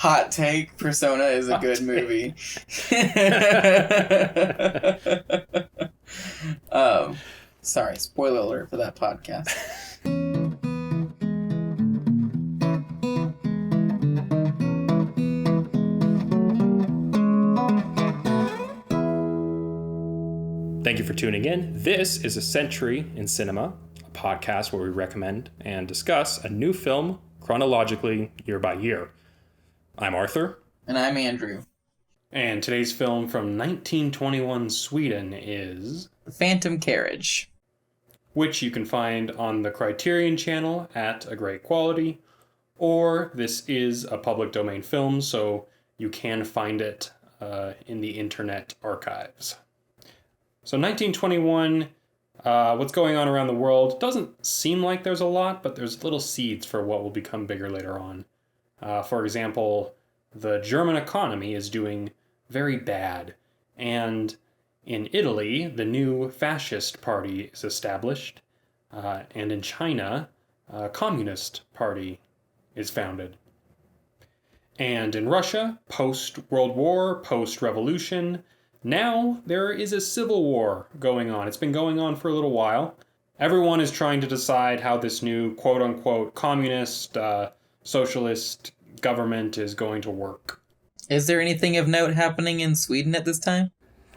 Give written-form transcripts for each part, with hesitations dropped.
Hot take, Persona is a good movie. Sorry, spoiler alert for that podcast. Thank you for tuning in. This is A Century in Cinema, a podcast where we recommend and discuss a new film chronologically year by year. I'm Arthur. And I'm Andrew. And today's film from 1921 Sweden is Phantom Carriage, which you can find on the Criterion channel at a great quality, or this is a public domain film, so you can find it in the internet archives. So 1921, what's going on around the world? Doesn't seem like there's a lot, but there's little seeds for what will become bigger later on. For example, the German economy is doing very bad, and in Italy, the new fascist party is established, and in China, a communist party is founded. And in Russia, post-World War, post-revolution, now there is a civil war going on. It's been going on for a little while. Everyone is trying to decide how this new quote-unquote communist, socialist government is going to work. Is there anything of note happening in Sweden at this time?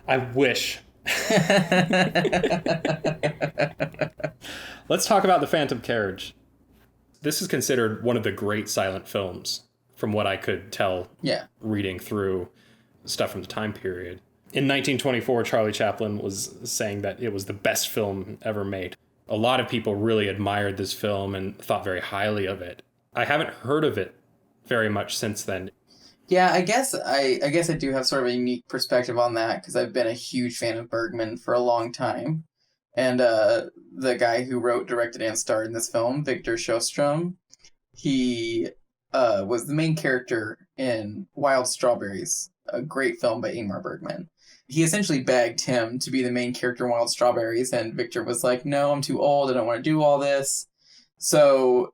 I wish. Let's talk about The Phantom Carriage. This is considered one of the great silent films, from what I could tell reading through stuff from the time period. In 1924, Charlie Chaplin was saying that it was the best film ever made. A lot of people really admired this film and thought very highly of it. I haven't heard of it very much since then. Yeah, I guess I do have sort of a unique perspective on that because I've been a huge fan of Bergman for a long time. And the guy who wrote, directed, and starred in this film, Victor Sjöström, he was the main character in Wild Strawberries, a great film by Ingmar Bergman. He essentially begged him to be the main character in Wild Strawberries, and Victor was like, no, I'm too old, I don't want to do all this. So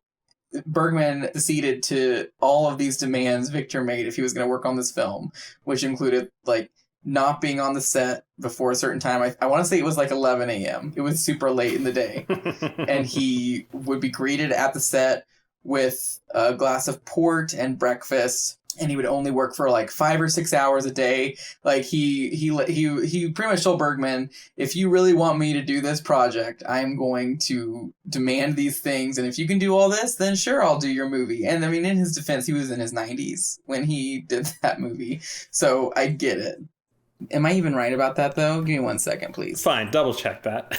Bergman acceded to all of these demands Victor made if he was going to work on this film, which included, like, not being on the set before a certain time. I want to say it was like 11 a.m. It was super late in the day. And he would be greeted at the set with a glass of port and breakfast. And he would only work for like 5 or 6 hours a day. Like he pretty much told Bergman, if you really want me to do this project, I'm going to demand these things. And if you can do all this, then sure, I'll do your movie. And I mean, in his defense, he was in his 90s when he did that movie. So I get it. Am I even right about that, though? Give me 1 second, please. Fine, double check that.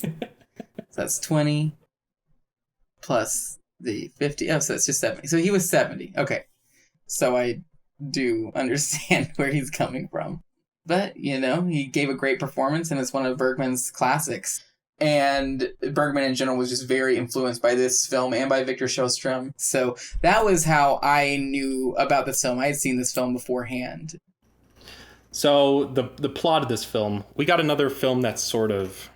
So that's 20 plus the 50. Oh, so it's just 70. So he was 70. Okay. So I do understand where he's coming from. But, you know, he gave a great performance, and it's one of Bergman's classics. And Bergman in general was just very influenced by this film and by Victor Sjöström. So that was how I knew about this film. I had seen this film beforehand. So the plot of this film, we got another film that's sort of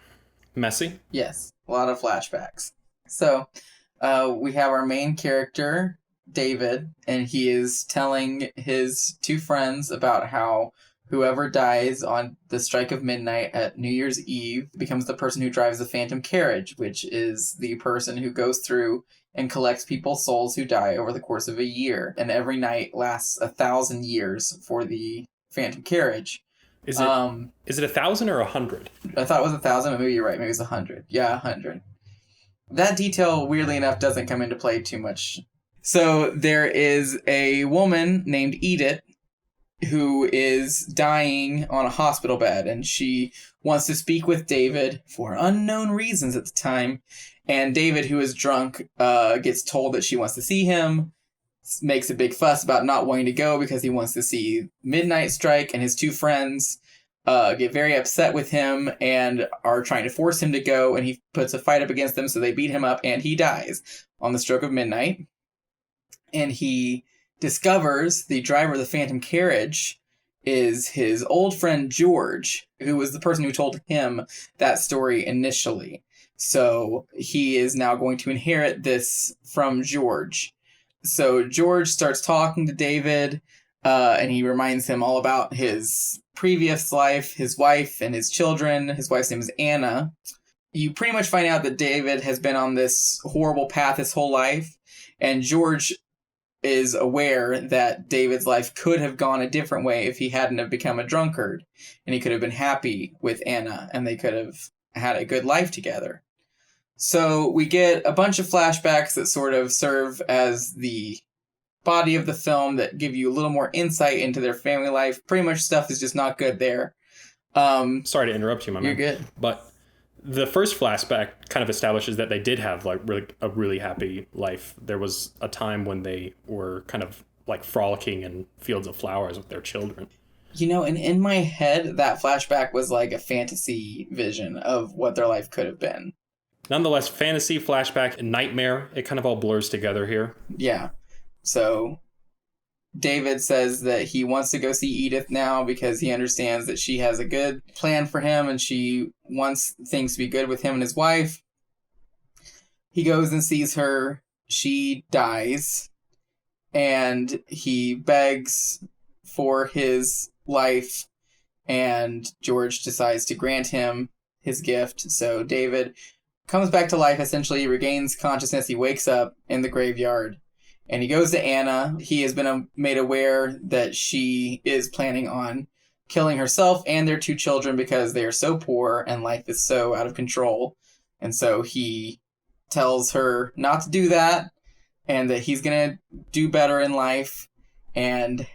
messy. Yes, a lot of flashbacks. So we have our main character, David, and he is telling his two friends about how whoever dies on the strike of midnight at New Year's Eve becomes the person who drives the Phantom Carriage, which is the person who goes through and collects people's souls who die over the course of a year. And every night lasts 1,000 years for the Phantom Carriage. Is it 1,000 or 100? I thought it was 1,000, but maybe you're right. Maybe it's 100. Yeah, 100. That detail, weirdly enough, doesn't come into play too much. So there is a woman named Edith who is dying on a hospital bed, and she wants to speak with David for unknown reasons at the time. And David, who is drunk, gets told that she wants to see him, makes a big fuss about not wanting to go because he wants to see Midnight Strike, and his two friends get very upset with him and are trying to force him to go, and he puts a fight up against them, so they beat him up, and he dies on the stroke of midnight. And he discovers the driver of the Phantom Carriage is his old friend George, who was the person who told him that story initially. So he is now going to inherit this from George. So George starts talking to David, and he reminds him all about his previous life, his wife, and his children. His wife's name is Anna. You pretty much find out that David has been on this horrible path his whole life, and George is aware that David's life could have gone a different way if he hadn't have become a drunkard, and he could have been happy with Anna, and they could have had a good life together. So we get a bunch of flashbacks that sort of serve as the body of the film that give you a little more insight into their family life. Pretty much stuff is just not good there. Sorry to interrupt you, my man. You're good. But the first flashback kind of establishes that they did have like a really happy life. There was a time when they were kind of like frolicking in fields of flowers with their children. You know, and in my head, that flashback was like a fantasy vision of what their life could have been. Nonetheless, fantasy, flashback, and nightmare, it kind of all blurs together here. Yeah. So David says that he wants to go see Edith now because he understands that she has a good plan for him and she wants things to be good with him and his wife. He goes and sees her. She dies. And he begs for his life. And George decides to grant him his gift. So David comes back to life, essentially regains consciousness. He wakes up in the graveyard. And he goes to Anna. He has been made aware that she is planning on killing herself and their two children because they are so poor and life is so out of control. And so he tells her not to do that and that he's going to do better in life. And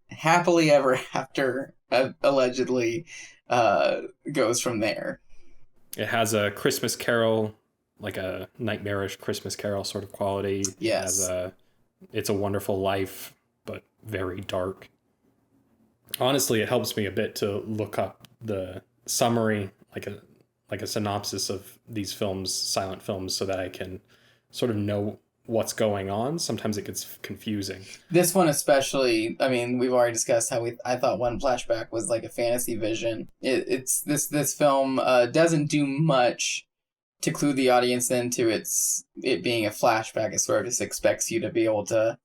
happily ever after, allegedly, goes from there. It has a Christmas Carol, like a nightmarish Christmas Carol sort of quality. Yes. It has It's a Wonderful Life, but very dark. Honestly, it helps me a bit to look up the summary, like a synopsis of these films, silent films, so that I can sort of know what's going on. Sometimes it gets confusing. This one especially, I mean, we've already discussed how I thought one flashback was like a fantasy vision. This film doesn't do much to clue the audience into it being a flashback. It sort of just expects you to be able to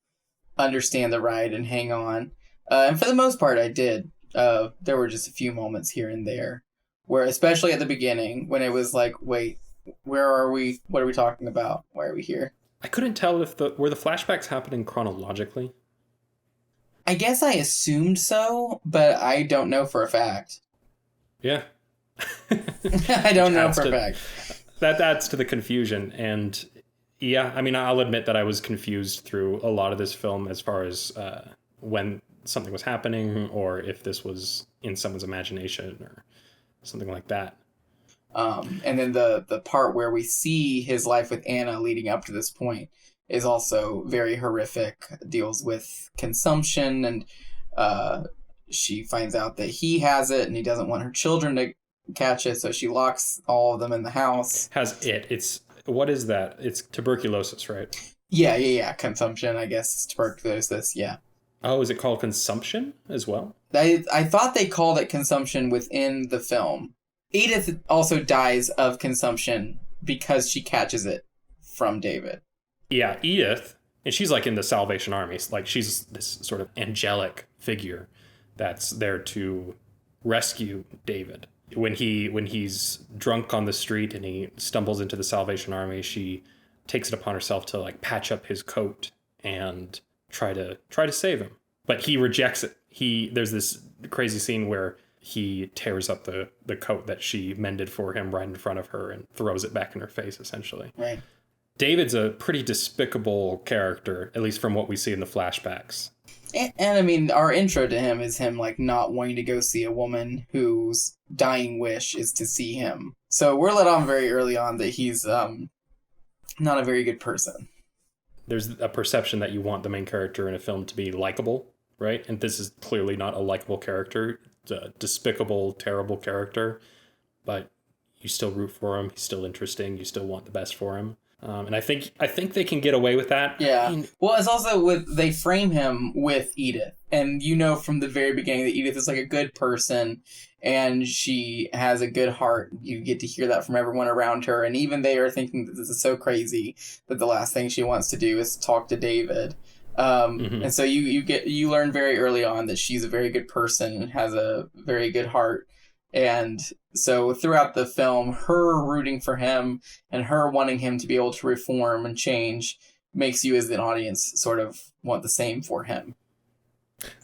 understand the ride and hang on. And for the most part, I did. There were just a few moments here and there where, especially at the beginning, when it was like, wait, where are we? What are we talking about? Why are we here? I couldn't tell if were the flashbacks happening chronologically. I guess I assumed so, but I don't know for a fact. Yeah. I don't know for a fact. That adds to the confusion. And yeah, I mean, I'll admit that I was confused through a lot of this film as far as when something was happening or if this was in someone's imagination or something like that. And then the part where we see his life with Anna leading up to this point is also very horrific, deals with consumption, and she finds out that he has it and he doesn't want her children to catch it, so she locks all of them in the house. What is that? It's tuberculosis, right? Yeah. Consumption, I guess, is tuberculosis, yeah. Oh, is it called consumption as well? I thought they called it consumption within the film. Edith also dies of consumption because she catches it from David. Yeah, Edith, and she's like in the Salvation Army. Like she's this sort of angelic figure that's there to rescue David. When he's drunk on the street and he stumbles into the Salvation Army, she takes it upon herself to like patch up his coat and try to save him. But he rejects it. There's this crazy scene where he tears up the coat that she mended for him right in front of her and throws it back in her face, essentially. Right. David's a pretty despicable character, at least from what we see in the flashbacks. And I mean, our intro to him is him like not wanting to go see a woman whose dying wish is to see him. So we're let on very early on that he's not a very good person. There's a perception that you want the main character in a film to be likable, right? And this is clearly not a likable character. It's a despicable, terrible character, but you still root for him. He's still interesting. You still want the best for him. And I think they can get away with that. Yeah. I mean, Well, it's also they frame him with Edith. And you know from the very beginning that Edith is like a good person and she has a good heart. You get to hear that from everyone around her. And even they are thinking that this is so crazy that the last thing she wants to do is talk to David. And so you learn very early on that she's a very good person and has a very good heart. And so throughout the film, her rooting for him and her wanting him to be able to reform and change makes you as an audience sort of want the same for him.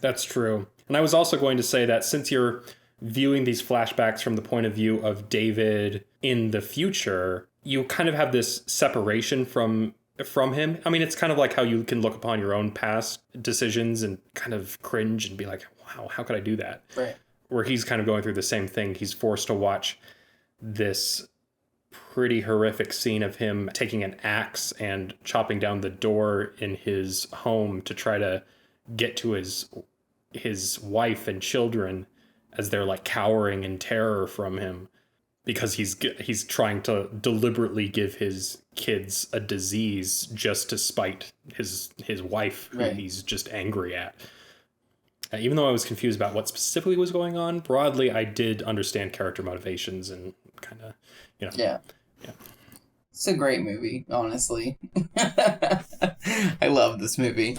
That's true. And I was also going to say that since you're viewing these flashbacks from the point of view of David in the future, you kind of have this separation from him. I mean, it's kind of like how you can look upon your own past decisions and kind of cringe and be like, wow, how could I do that? Right. Where he's kind of going through the same thing. He's forced to watch this pretty horrific scene of him taking an axe and chopping down the door in his home to try to get to his wife and children as they're like cowering in terror from him because he's trying to deliberately give his kids a disease just to spite his wife, who he's just angry at. Even though I was confused about what specifically was going on, broadly I did understand character motivations and kind of, Yeah. It's a great movie, honestly. I love this movie.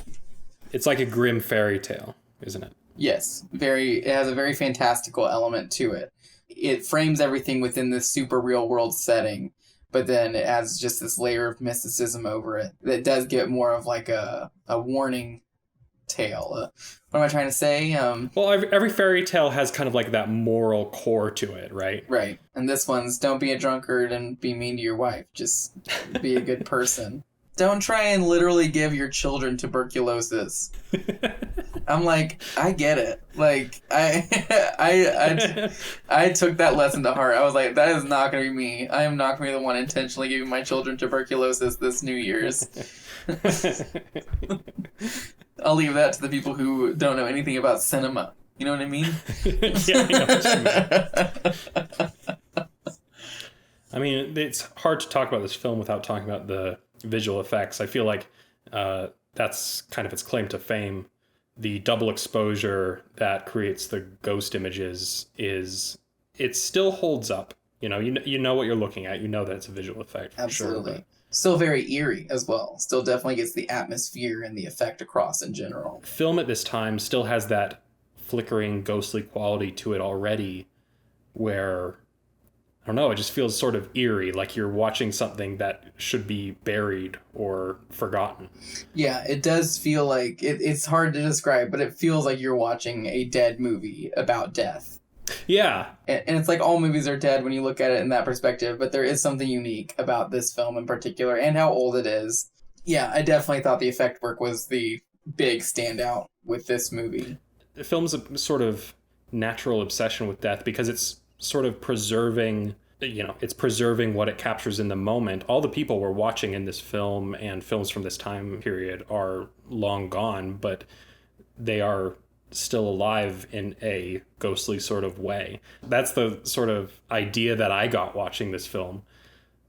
It's like a grim fairy tale, isn't it? Yes, it has a very fantastical element to it. It frames everything within this super real world setting, but then it adds just this layer of mysticism over it that does give it more of like a warning tale. What am I trying to say? Well, every fairy tale has kind of like that moral core to it, right? Right. And this one's don't be a drunkard and be mean to your wife. Just be a good person. Don't try and literally give your children tuberculosis. I'm like, I get it. Like, I took that lesson to heart. I was like, that is not going to be me. I am not going to be the one intentionally giving my children tuberculosis this New Year's. I'll leave that to the people who don't know anything about cinema. You know what I mean? Yeah, I know what you mean. I mean, it's hard to talk about this film without talking about the visual effects. I feel like that's kind of its claim to fame. The double exposure that creates the ghost images it still holds up. You know what you're looking at. You know that it's a visual effect. For Absolutely. Sure, Still very eerie as well. Still definitely gets the atmosphere and the effect across in general. Film at this time still has that flickering, ghostly quality to it already, where I don't know, it just feels sort of eerie, like you're watching something that should be buried or forgotten. Yeah, it does feel like it's hard to describe, but it feels like you're watching a dead movie about death. Yeah. And it's like all movies are dead when you look at it in that perspective, but there is something unique about this film in particular and how old it is. Yeah, I definitely thought the effect work was the big standout with this movie. The film's a sort of natural obsession with death because it's sort of preserving what it captures in the moment. All the people we're watching in this film and films from this time period are long gone, but they are still alive in a ghostly sort of way. That's the sort of idea that I got watching this film,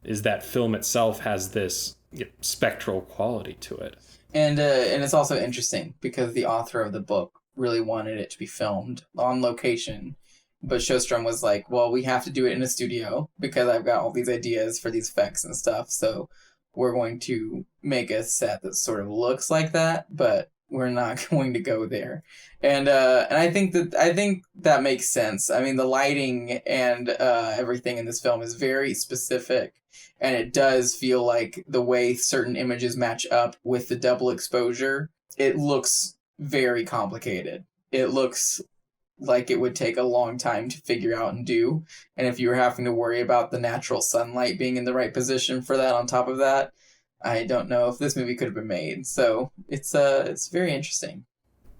is that film itself has this spectral quality to it. And it's also interesting because the author of the book really wanted it to be filmed on location. But Sjöström was like, well, we have to do it in a studio because I've got all these ideas for these effects and stuff. So we're going to make a set that sort of looks like that, but we're not going to go there. And I think that makes sense. I mean, the lighting and everything in this film is very specific, and it does feel like the way certain images match up with the double exposure, it looks very complicated. It looks like it would take a long time to figure out and do. And if you were having to worry about the natural sunlight being in the right position for that on top of that, I don't know if this movie could have been made. So it's very interesting.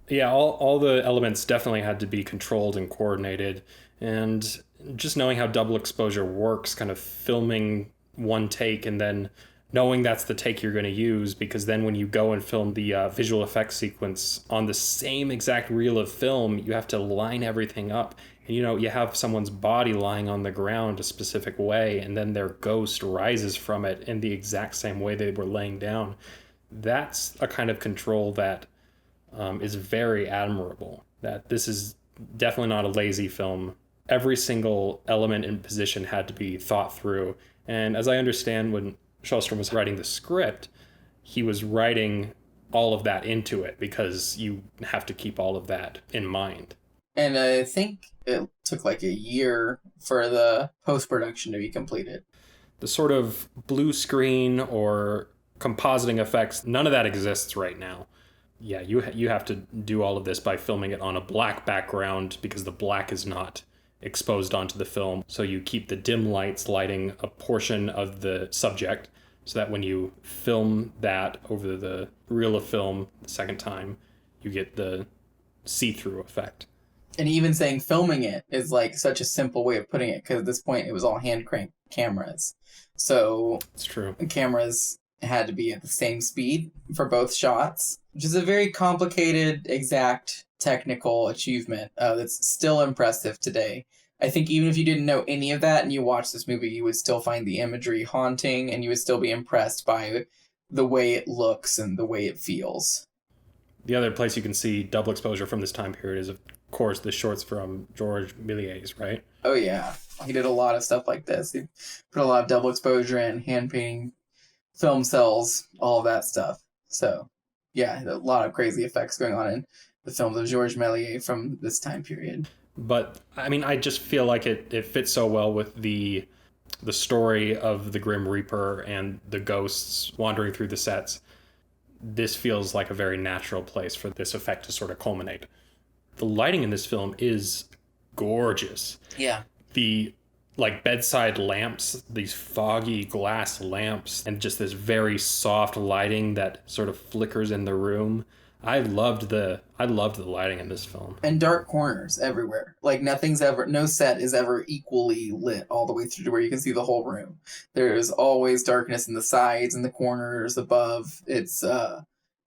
Yeah, all the elements definitely had to be controlled and coordinated. And just knowing how double exposure works, kind of filming one take and then knowing that's the take you're going to use, because then when you go and film the visual effects sequence on the same exact reel of film, you have to line everything up And, you have someone's body lying on the ground a specific way, and then their ghost rises from it in the exact same way they were laying down. That's a kind of control that is very admirable. That this is definitely not a lazy film. Every single element and position had to be thought through. And as I understand, when Sjöström was writing the script, he was writing all of that into it because you have to keep all of that in mind. And I think it took like a year for the post-production to be completed. The sort of blue screen or compositing effects, none of that exists right now. Yeah, you have to do all of this by filming it on a black background because the black is not exposed onto the film. So you keep the dim lights lighting a portion of the subject so that when you film that over the reel of film the second time, you get the see-through effect. And even saying filming it is like such a simple way of putting it, because at this point it was all hand crank cameras. So it's true. Cameras had to be at the same speed for both shots, which is a very complicated, exact technical achievement that's still impressive today. I think even if you didn't know any of that and you watched this movie, you would still find the imagery haunting, and you would still be impressed by the way it looks and the way it feels. The other place you can see double exposure from this time period is, of course, the shorts from Georges Méliès, right? Oh yeah, he did a lot of stuff like this. He put a lot of double exposure in, hand painting, film cells, all of that stuff. So yeah, a lot of crazy effects going on in the films of Georges Méliès from this time period. But I mean, I just feel like it fits so well with the story of the Grim Reaper and the ghosts wandering through the sets. This feels like a very natural place for this effect to sort of culminate. The lighting in this film is gorgeous. Yeah. The bedside lamps, these foggy glass lamps, and just this very soft lighting that sort of flickers in the room. I loved the lighting in this film. And dark corners everywhere. Like no set is ever equally lit all the way through to where you can see the whole room. There's always darkness in the sides and the corners above. It's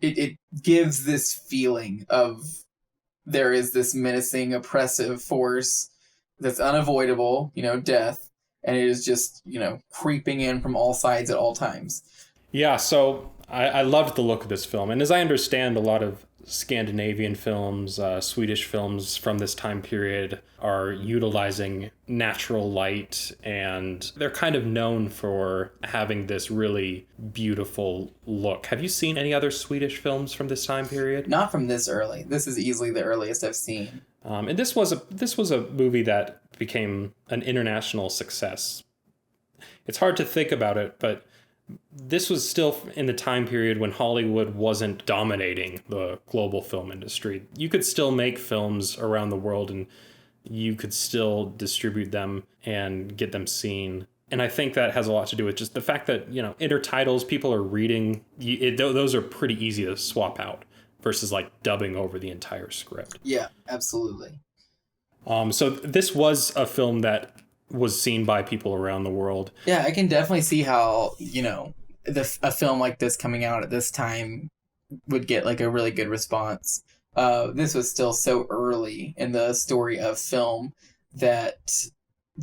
it gives this feeling of there is this menacing, oppressive force that's unavoidable, death, and it is just, creeping in from all sides at all times. Yeah, so I loved the look of this film. And as I understand, a lot of Scandinavian films, Swedish films from this time period are utilizing natural light, and they're kind of known for having this really beautiful look. Have you seen any other Swedish films from this time period? Not from this early. This is easily the earliest I've seen. And this was a movie that became an international success. It's hard to think about it, but this was still in the time period when Hollywood wasn't dominating the global film industry. You could still make films around the world, and you could still distribute them and get them seen. And I think that has a lot to do with just the fact that, intertitles people are reading, those are pretty easy to swap out versus dubbing over the entire script. Yeah, absolutely. So this was a film that was seen by people around the world. Yeah, I can definitely see how, a film like this coming out at this time would get a really good response. This was still so early in the story of film that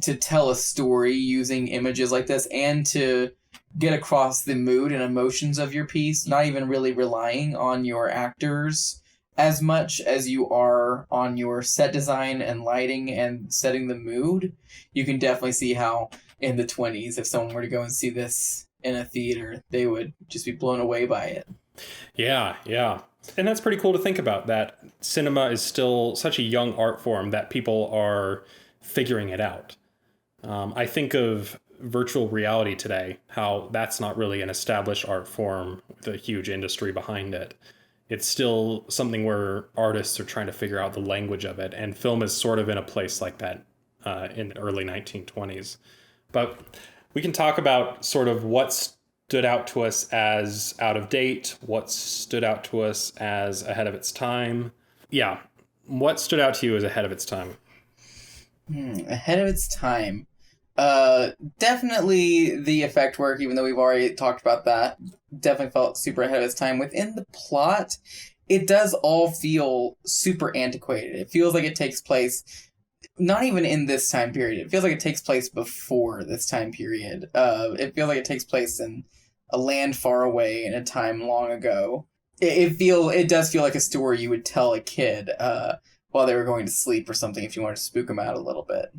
to tell a story using images like this and to get across the mood and emotions of your piece, not even really relying on your actors as much as you are on your set design and lighting and setting the mood, you can definitely see how in the 20s, if someone were to go and see this in a theater, they would just be blown away by it. Yeah. And that's pretty cool to think about, that cinema is still such a young art form that people are figuring it out. I think of virtual reality today, how that's not really an established art form with a huge industry behind it. It's still something where artists are trying to figure out the language of it, and film is sort of in a place like that in the early 1920s. But we can talk about sort of what stood out to us as out of date, what stood out to us as ahead of its time. Yeah, what stood out to you as ahead of its time? Ahead of its time. Definitely the effect work, even though we've already talked about that, definitely felt super ahead of its time. Within the plot, it does all feel super antiquated. It feels like it takes place not even in this time period. It feels like it takes place before this time period. It feels like it takes place in a land far away in a time long ago. It does feel like a story you would tell a kid while they were going to sleep or something if you wanted to spook them out a little bit.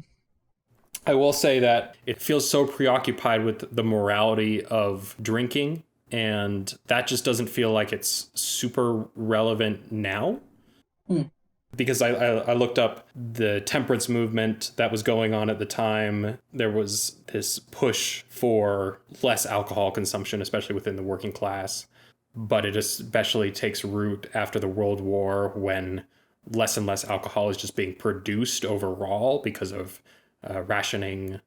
I will say that it feels so preoccupied with the morality of drinking, and that just doesn't feel like it's super relevant now. Because I looked up the temperance movement that was going on at the time. There was this push for less alcohol consumption, especially within the working class. But it especially takes root after the World War, when less and less alcohol is just being produced overall because of rationing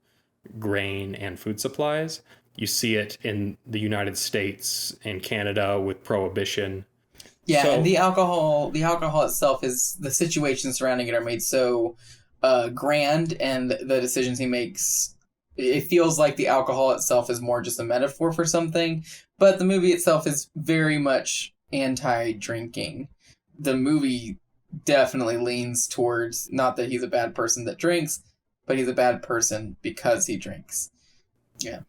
grain and food supplies. You see it in the United States and Canada with prohibition. Yeah, and the alcohol itself is, the situations surrounding it are made so grand, and the decisions he makes, it feels like the alcohol itself is more just a metaphor for something, but the movie itself is very much anti-drinking. The movie definitely leans towards, not that he's a bad person that drinks, but he's a bad person because he drinks. Yeah.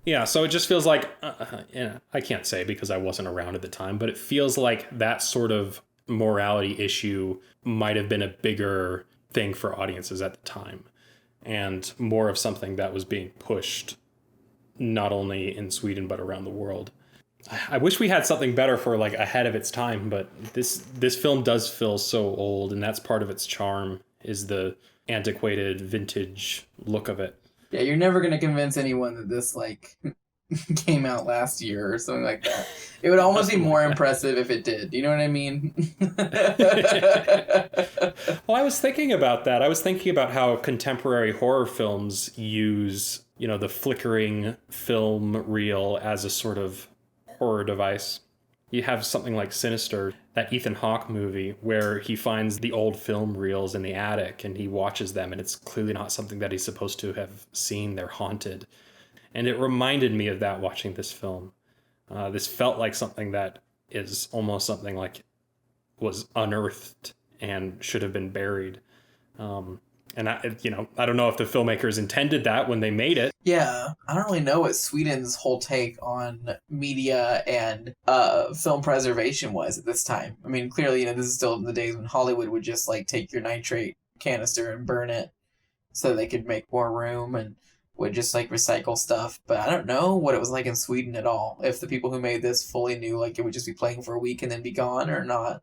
Yeah, so it just feels like, I can't say because I wasn't around at the time, but it feels like that sort of morality issue might have been a bigger thing for audiences at the time, and more of something that was being pushed not only in Sweden but around the world. I wish we had something better for like ahead of its time, but this film does feel so old, and that's part of its charm, is the antiquated vintage look of it. Yeah, you're never going to convince anyone that this, like, came out last year or something like that. It would almost be more impressive if it did. You know what I mean? Well, I was thinking about that. I was thinking about how contemporary horror films use, the flickering film reel as a sort of horror device. You have something like Sinister, that Ethan Hawke movie, where he finds the old film reels in the attic and he watches them, and it's clearly not something that he's supposed to have seen. They're haunted. And it reminded me of that watching this film. This felt like something that is almost something like was unearthed and should have been buried. And I don't know if the filmmakers intended that when they made it. Yeah, I don't really know what Sweden's whole take on media and film preservation was at this time. I mean, clearly, this is still the days when Hollywood would just like take your nitrate canister and burn it so they could make more room, and would just like recycle stuff. But I don't know what it was like in Sweden at all. If the people who made this fully knew like it would just be playing for a week and then be gone or not.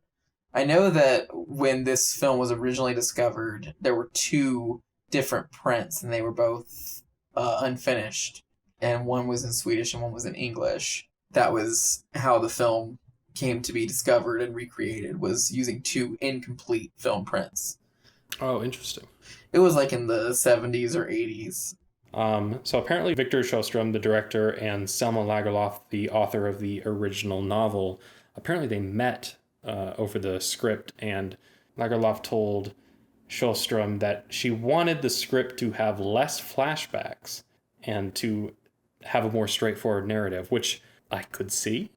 I know that when this film was originally discovered, there were 2 different prints, and they were both unfinished. And one was in Swedish and one was in English. That was how the film came to be discovered and recreated, was using 2 incomplete film prints. Oh, interesting. It was like in the 70s or 80s. So apparently Victor Sjöström, the director, and Selma Lagerlöf, the author of the original novel, apparently they met over the script, and Lagerlöf told Sjöström that she wanted the script to have less flashbacks and to have a more straightforward narrative, which I could see.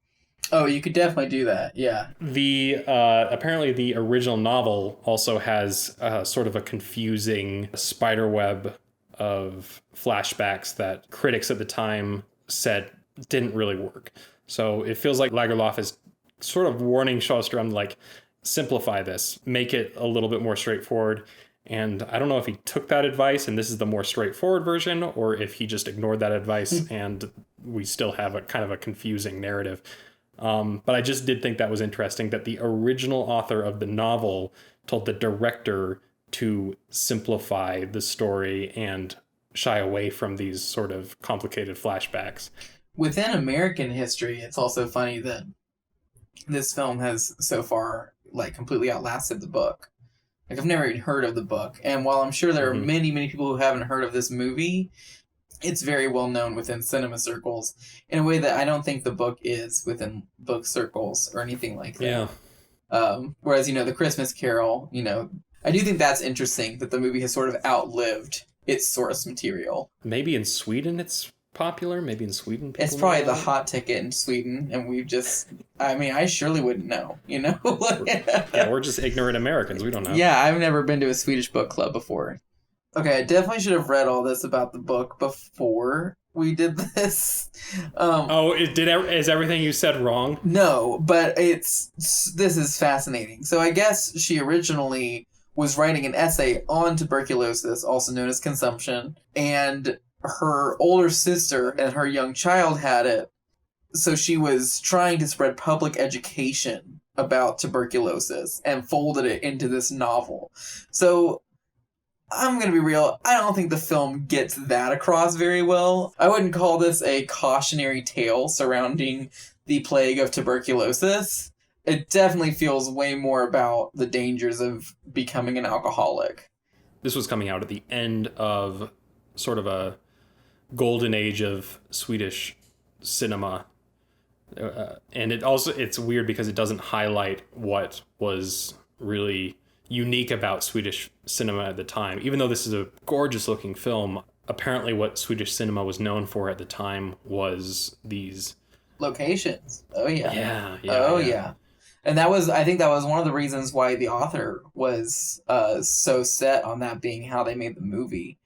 Oh, you could definitely do that, yeah. The apparently the original novel also has sort of a confusing spiderweb of flashbacks that critics at the time said didn't really work. So it feels like Lagerlöf is sort of warning Sjöström, like, simplify this, make it a little bit more straightforward. And I don't know if he took that advice and this is the more straightforward version, or if he just ignored that advice and we still have a kind of a confusing narrative. But I just did think that was interesting, that the original author of the novel told the director to simplify the story and shy away from these sort of complicated flashbacks. Within American history, it's also funny that this film has so far like completely outlasted the book. Like, I've never even heard of the book, and while I'm sure there are many people who haven't heard of this movie, it's very well known within cinema circles in a way that I don't think the book is within book circles or anything like that. Yeah. Whereas, the Christmas Carol, I do think that's interesting that the movie has sort of outlived its source material. Maybe in Sweden it's popular. Maybe in Sweden. It's probably the hot ticket in Sweden, and we've just... I mean, I surely wouldn't know, you know? We're just ignorant Americans. We don't know. Yeah, I've never been to a Swedish book club before. Okay, I definitely should have read all this about the book before we did this. Is everything you said wrong? No, but this is fascinating. So I guess she originally was writing an essay on tuberculosis, also known as consumption, and her older sister and her young child had it. So she was trying to spread public education about tuberculosis and folded it into this novel. So I'm going to be real, I don't think the film gets that across very well. I wouldn't call this a cautionary tale surrounding the plague of tuberculosis. It definitely feels way more about the dangers of becoming an alcoholic. This was coming out at the end of sort of a golden age of Swedish cinema. And it's weird because it doesn't highlight what was really unique about Swedish cinema at the time. Even though this is a gorgeous looking film, apparently what Swedish cinema was known for at the time was these locations. Oh yeah. Yeah. And I think that was one of the reasons why the author was so set on that being how they made the movie.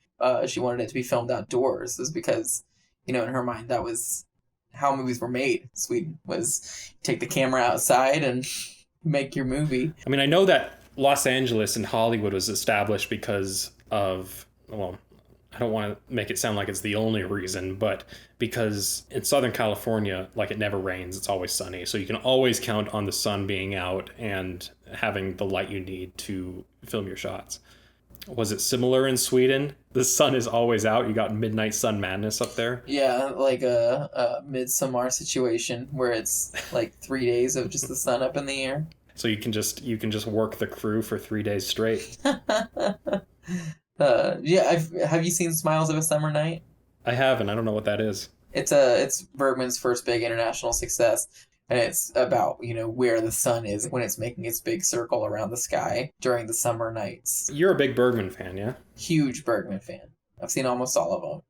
She wanted it to be filmed outdoors, is because, in her mind, that was how movies were made. Sweden was take the camera outside and make your movie. I mean, I know that Los Angeles and Hollywood was established because of, well, I don't want to make it sound like it's the only reason, but because in Southern California, like, it never rains, it's always sunny. So you can always count on the sun being out and having the light you need to film your shots. Was it similar in Sweden? The sun is always out. You got midnight sun madness up there. Yeah, like a midsummer situation where it's like 3 days of just the sun up in the air. So you can just work the crew for 3 days straight. Have you seen Smiles of a Summer Night? I haven't. I don't know what that is. It's Bergman's first big international success, and it's about where the sun is when it's making its big circle around the sky during the summer nights. You're a big Bergman fan, yeah? Huge Bergman fan. I've seen almost all of them.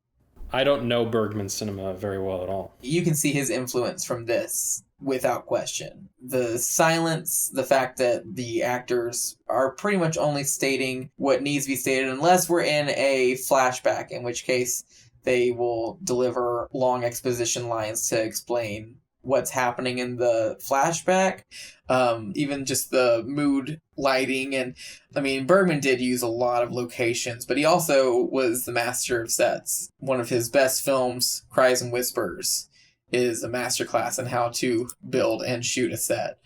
I don't know Bergman cinema very well at all. You can see his influence from this without question. The silence, the fact that the actors are pretty much only stating what needs to be stated unless we're in a flashback, in which case they will deliver long exposition lines to explain what's happening in the flashback. Even just the mood lighting. And I mean, Bergman did use a lot of locations, but he also was the master of sets. One of his best films, Cries and Whispers, is a masterclass in how to build and shoot a set.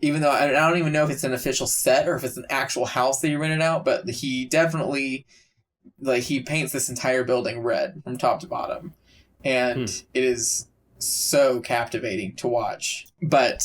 Even though I don't even know if it's an official set or if it's an actual house that he rented out, but he definitely, he paints this entire building red from top to bottom. And it is so captivating to watch. But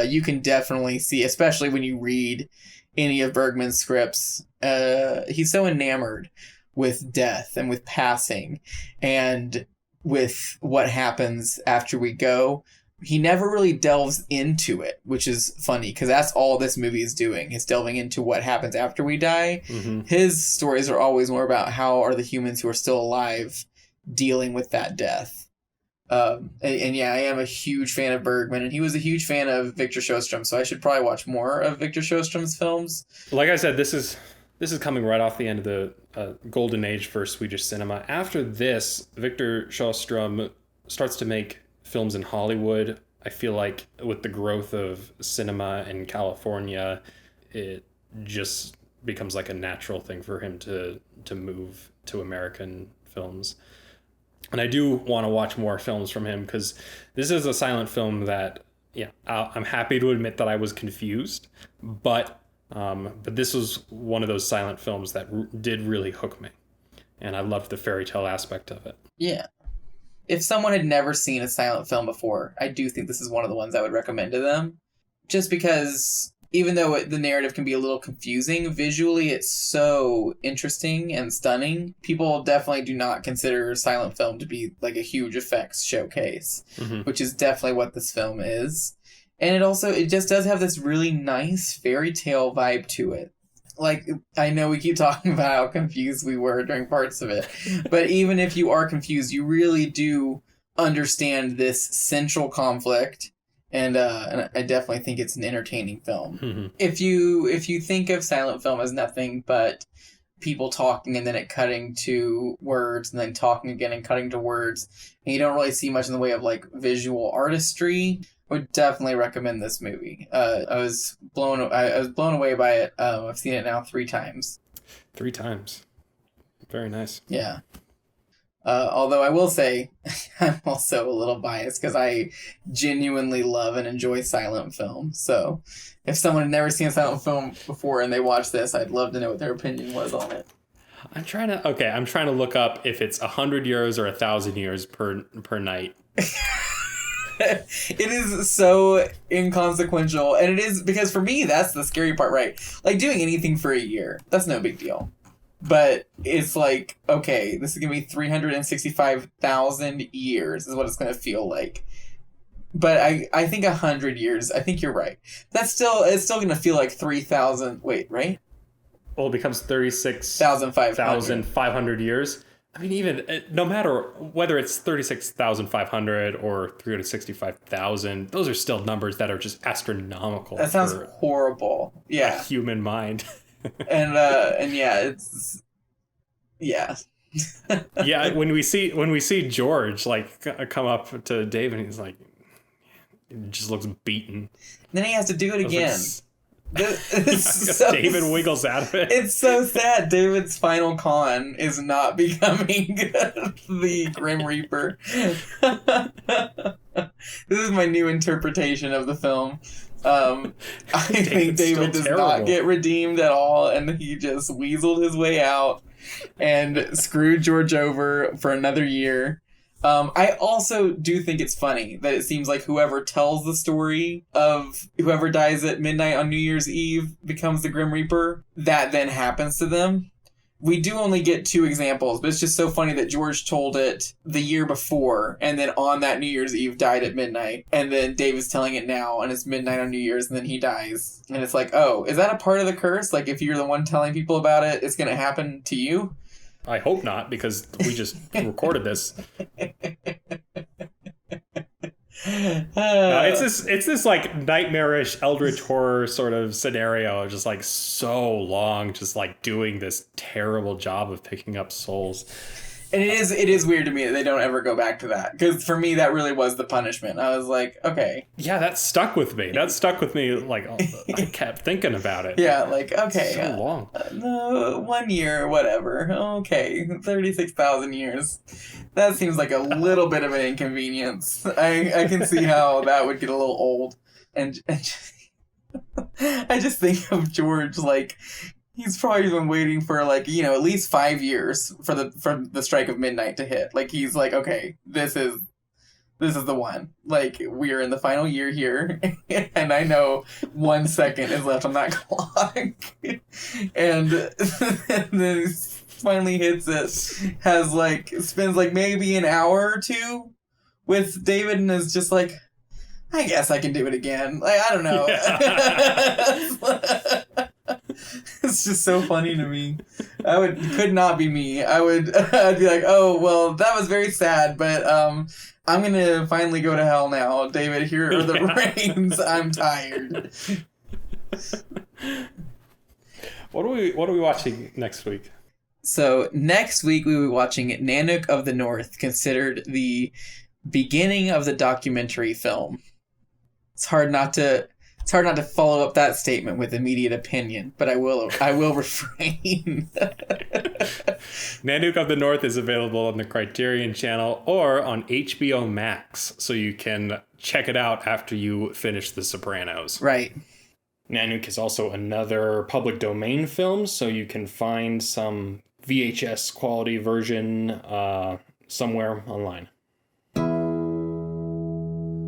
you can definitely see, especially when you read any of Bergman's scripts, he's so enamored with death and with passing and with what happens after we go. He never really delves into it, which is funny because that's all this movie is doing. It's delving into what happens after we die. Mm-hmm. His stories are always more about how are the humans who are still alive dealing with that death. And yeah, I am a huge fan of Bergman, and he was a huge fan of Victor Sjöström, so I should probably watch more of Victor Sjöström's films. Like I said, this is coming right off the end of the golden age for Swedish cinema. After this, Victor Sjöström starts to make films in Hollywood. I feel like with the growth of cinema in California, it just becomes like a natural thing for him to move to American films. And I do want to watch more films from him because this is a silent film that, I'm happy to admit that I was confused, but this was one of those silent films that did really hook me, and I loved the fairy tale aspect of it. Yeah. If someone had never seen a silent film before, I do think this is one of the ones I would recommend to them, just because even though the narrative can be a little confusing, visually it's so interesting and stunning. People definitely do not consider silent film to be like a huge effects showcase, which is definitely what this film is. And it just does have this really nice fairy tale vibe to it. like, I know we keep talking about how confused we were during parts of it, but even if you are confused, you really do understand this central conflict, and I definitely think it's an entertaining film. Mm-hmm. If you think of silent film as nothing but people talking and then it cutting to words and then talking again and cutting to words, and you don't really see much in the way of like visual artistry, I would definitely recommend this movie. I was blown away by it. I've seen it now 3 times. 3 times. Very nice. Yeah. Although I will say, I'm also a little biased because I genuinely love and enjoy silent film. So if someone had never seen a silent film before and they watch this, I'd love to know what their opinion was on it. I'm trying to look up if it's 100 years or 1,000 years per night. It is so inconsequential, and it is because for me that's the scary part, right? Like doing anything for a year, that's no big deal. But it's like, okay, this is gonna be 365,000 years is what it's gonna feel like. But I think 100 years, I think you're right. It's still gonna feel like 3,000. Wait, right? Well, it becomes 36,500 years. I mean, even no matter whether it's 36,500 or 365,000, those are still numbers that are just astronomical. That sounds horrible. Yeah, a human mind. and yeah, it's yeah. Yeah, when we see George like come up to Dave and he's like, he just looks beaten. Then he has to do it again. David wiggles out of it. It's so sad. David's final con is not becoming the Grim Reaper. This is my new interpretation of the film. I think David does not get redeemed at all, and he just weaseled his way out and screwed George over for another year. I also do think it's funny that it seems like whoever tells the story of whoever dies at midnight on New Year's Eve becomes the Grim Reaper. That then happens to them. We do only get 2 examples, but it's just so funny that George told it the year before, and then on that New Year's Eve died at midnight, and then David's telling it now, and it's midnight on New Year's, and then he dies. And it's like, oh, is that a part of the curse? Like, if you're the one telling people about it, it's going to happen to you? I hope not, because we just recorded this. It's this like nightmarish eldritch horror sort of scenario, just like so long, just like doing this terrible job of picking up souls. And it is weird to me that they don't ever go back to that, because for me that really was the punishment. I was like, okay, yeah, that stuck with me. Like I kept thinking about it. Yeah, like, okay, so long. No, 1 year, whatever. Okay, 36,000 years. That seems like a little bit of an inconvenience. I can see how that would get a little old, and I just think of George like. He's probably been waiting for like, at least 5 years for the strike of midnight to hit. Like, he's like, okay, this is the one. Like, we're in the final year here, and I know 1 second is left on that clock. And then he finally hits it. Spends like maybe an hour or 2 with David, and is just like, I guess I can do it again. Like, I don't know. Yeah. It's just so funny to me. Could not be me. I'd be like, oh, well, that was very sad, but I'm gonna finally go to hell now. David, here are the reins. I'm tired. What are we watching next week? So next week we will be watching Nanook of the North, considered the beginning of the documentary film. It's hard not to follow up that statement with immediate opinion, but I will refrain. Nanook of the North is available on the Criterion Channel or on HBO Max, so you can check it out after you finish The Sopranos. Right. Nanook is also another public domain film, so you can find some VHS quality version somewhere online.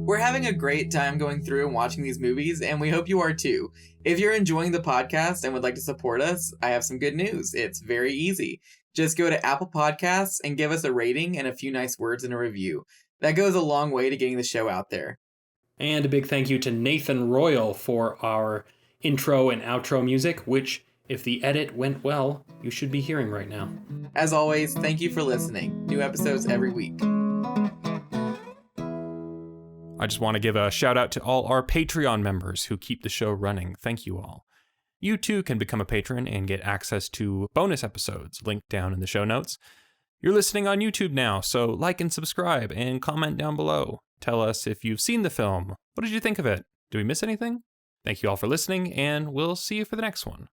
We're having a great time going through and watching these movies, and we hope you are too. If you're enjoying the podcast and would like to support us, I have some good news. It's very easy. Just go to Apple Podcasts and give us a rating and a few nice words in a review. That goes a long way to getting the show out there. And a big thank you to Nathan Royal for our intro and outro music, which If the edit went well, you should be hearing right now. As always, thank you for listening. New episodes every week. I just want to give a shout out to all our Patreon members who keep the show running. Thank you all. You too can become a patron and get access to bonus episodes linked down in the show notes. You're listening on YouTube now, so like and subscribe and comment down below. Tell us if you've seen the film. What did you think of it? Did we miss anything? Thank you all for listening, and we'll see you for the next one.